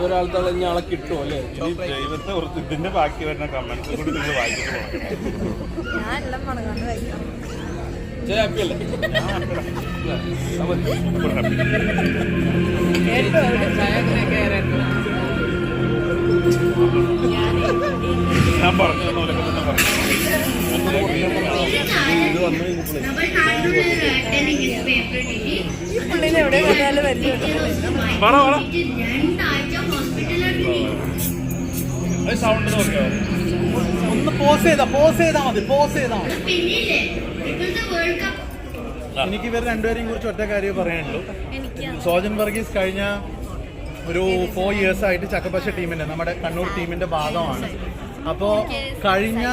ഒരാൾക്കുള്ള ആളെ കിട്ടുമോ അല്ലേ? ദൈവത്തെ കുറിച്ച് ഇതിന്റെ ബാക്കി വരുന്ന കമന്റ്സ് കൂടി നിങ്ങൾ വായിച്ചിട്ട് ഞാൻ പറഞ്ഞു സൗണ്ട് നോക്കിയോ? ഒന്ന് പോസ് ചെയ്താ മതി. എനിക്ക് ഇവർ രണ്ടുപേരെയും കുറിച്ച് ഒറ്റ കാര്യം പറയാനുള്ളൂ. സോജൻ വർഗീസ് കഴിഞ്ഞ ഒരു 4 years ആയിട്ട് ചക്കപ്പശ ടീമിന്റെ, നമ്മുടെ കണ്ണൂർ ടീമിന്റെ ഭാഗമാണ്. അപ്പോൾ കഴിഞ്ഞ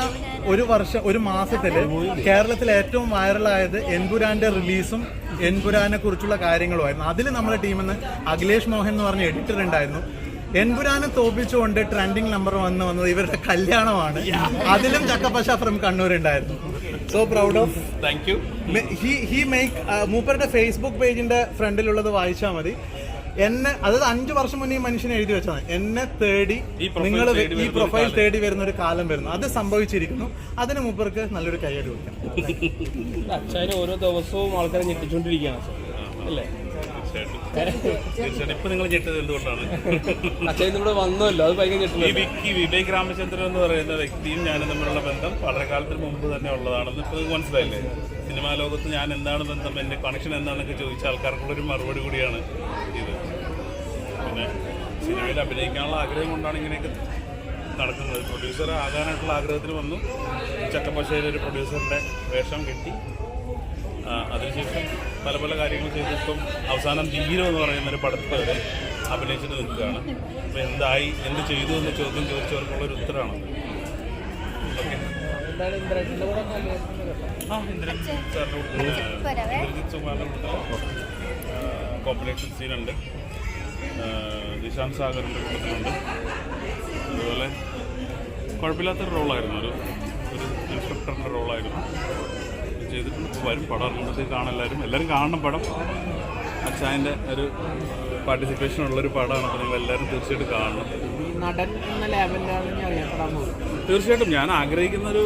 ഒരു മാസത്തില് കേരളത്തിൽ ഏറ്റവും വൈറലായത് എൻപുരാന്റെ റിലീസും എൻപുരാനെ കുറിച്ചുള്ള കാര്യങ്ങളുമായിരുന്നു. അതിൽ നമ്മുടെ ടീമിൽ നിന്ന് അഖിലേഷ് മോഹൻ എന്ന് പറഞ്ഞ എഡിറ്റർ ഉണ്ടായിരുന്നു. എൻപുരാനെ തോപ്പിച്ചുകൊണ്ട് ട്രെൻഡിങ് നമ്പർ വന്നത് ഇവരുടെ കല്യാണമാണ്. അതിലും ചക്കപ്പശ ഫ്രം കണ്ണൂർ ഉണ്ടായിരുന്നു. So proud of. Thank you. He make മൂപ്പരുടെ ഫേസ്ബുക്ക് പേജിന്റെ ഫ്രണ്ടിലുള്ളത് വായിച്ചാൽ മതി. എന്നെ, അതായത് 5 വർഷം മുന്നേ ഈ മനുഷ്യനെ എഴുതി വെച്ചതാണ്, എന്നെ തേടി നിങ്ങൾ ഈ പ്രൊഫൈൽ തേടി വരുന്ന ഒരു കാലം വരുന്നു. അത് സംഭവിച്ചിരിക്കുന്നു. അതിന് മൂപ്പർക്ക് നല്ലൊരു കൈയ്യടി കൊടുക്കണം. അച്ഛന് ഓരോ ദിവസവും ആൾക്കാരെ ഞെട്ടിച്ചോണ്ടിരിക്കുകയാണ് അല്ലേ? ഇപ്പൊ നിങ്ങൾ ഞെട്ടത് എന്തുകൊണ്ടാണ്? അച്ഛൻ ഇവിടെ വന്നല്ലോ, അത് ഭയങ്കര ഞെട്ടുന്നു. ഈ വിവേക് രാമചന്ദ്രൻ എന്ന് പറയുന്ന വ്യക്തിയും ഞാനും തമ്മിലുള്ള ബന്ധം വളരെ കാലത്തിന് മുമ്പ് തന്നെ ഉള്ളതാണെന്ന് ഇപ്പൊ മനസ്സിലായില്ലേ? സിനിമാ ലോകത്ത് ഞാൻ എന്താണ് ബന്ധം, എന്റെ കണക്ഷൻ എന്താണെന്നൊക്കെ ചോദിച്ച ആൾക്കാർക്കുള്ളൊരു മറുപടി കൂടിയാണ് ഇത്. പിന്നെ സിനിമയിൽ അഭിനയിക്കാനുള്ള ആഗ്രഹം കൊണ്ടാണ് ഇങ്ങനെയൊക്കെ നടക്കുന്നത്. പ്രൊഡ്യൂസർ ആകാനായിട്ടുള്ള ആഗ്രഹത്തിന് വന്നു. ചക്കപ്പശയിലൊരു പ്രൊഡ്യൂസറിന്റെ വേഷം കിട്ടി. അതിനുശേഷം പല പല കാര്യങ്ങൾ ചെയ്തിപ്പം അവസാനം ധീരം എന്ന് പറയുന്നൊരു പടത്തിൽ അഭിനയിച്ചിട്ട് നിൽക്കുകയാണ്. അപ്പം എന്തായി, എന്ത് ചെയ്തു എന്ന ചോദ്യം ചോദിച്ചവർക്കുള്ളൊരു ഉത്തരമാണ്. ഓക്കെ. ഇന്ദ്രജിത് സാറിൻ്റെ ഇന്ദ്രജിത് സുമാറിൻ്റെ കൂട്ടത്തിൽ കോപ്പറേഷൻ സീനുണ്ട്. നിശാന്ത് സാഗറിൻ്റെ കൂട്ടത്തിലുണ്ട്. അതുപോലെ കുഴപ്പമില്ലാത്തൊരു റോളായിരുന്നു, ഒരു ഇൻസ്പെക്ടറിൻ്റെ റോളായിരുന്നു ചെയ്തിട്ടുണ്ട്. വരും പടം ഇറങ്ങുമ്പോഴത്തേക്ക് എല്ലാവരും കാണണം പടം. അച്ഛൻ്റെ ഒരു പാർട്ടിസിപ്പേഷൻ ഉള്ളൊരു പടമാണ്. അപ്പോൾ നിങ്ങൾ എല്ലാവരും തീർച്ചയായിട്ടും കാണണം. നടൻ എന്ന ലെവലിലാണ് അറിയപ്പെടാൻ പോകുന്നത്. തീർച്ചയായിട്ടും ഞാൻ ആഗ്രഹിക്കുന്ന ഒരു